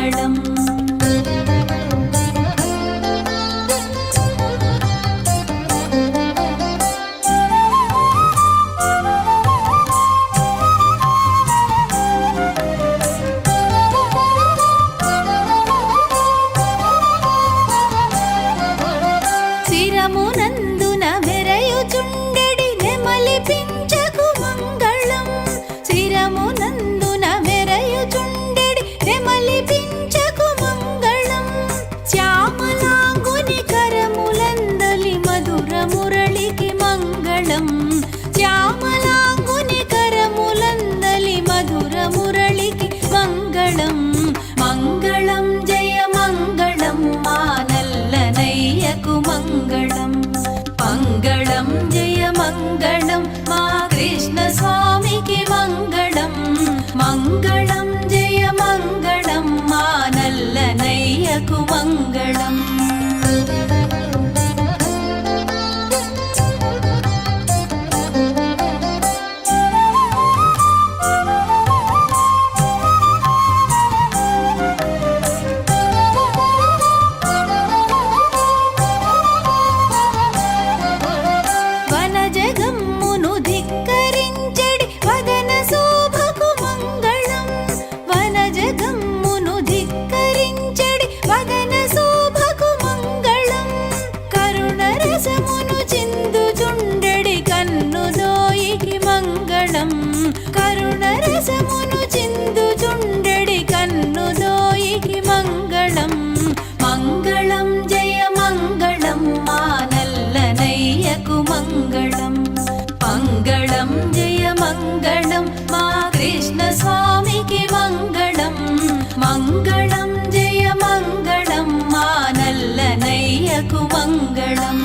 మంగళం. శిరమునందున మెరయుచుండెడి నెమలి పింఛకు మంగళం. శిరమునందున మెరయుచుండెడి నెమలి పింఛకు మంగళం. శ్యామలాంగుని కరములందలి మధుర మురళికి మంగళం. శ్యామలాంగుని కరములందలి మధుర మురళికి మంగళం. మంగళం జయ మంగళం మా నల్లనయ్యకు మంగళం. మంగళం జయ మంగళం మా కృష్ణ స్వామికి మంగళం. మంగళం జయ మంగళం మా నల్లనయ్యకు మంగళం. వనజగమ్మును ధిక్కరించెడి వదన శోభకు మంగళం. వనజగమ్మును ధిక్కరించెడి వదన శోభకు మంగళం. కరుణరసమును చిందుచుండెడి కన్నుదోయికి మంగళం. కరుణరసమును చిందుచుండెడి కన్నుదోయికి మంగళం. మంగళం జయ మంగళం మా నల్లనయ్యకు మంగళం. మంగళం జయ మంగళం మా కృష్ణ స్వామికి మంగళం. మంగళం జయ మంగళం మా నల్లనయ్యకు మంగళం.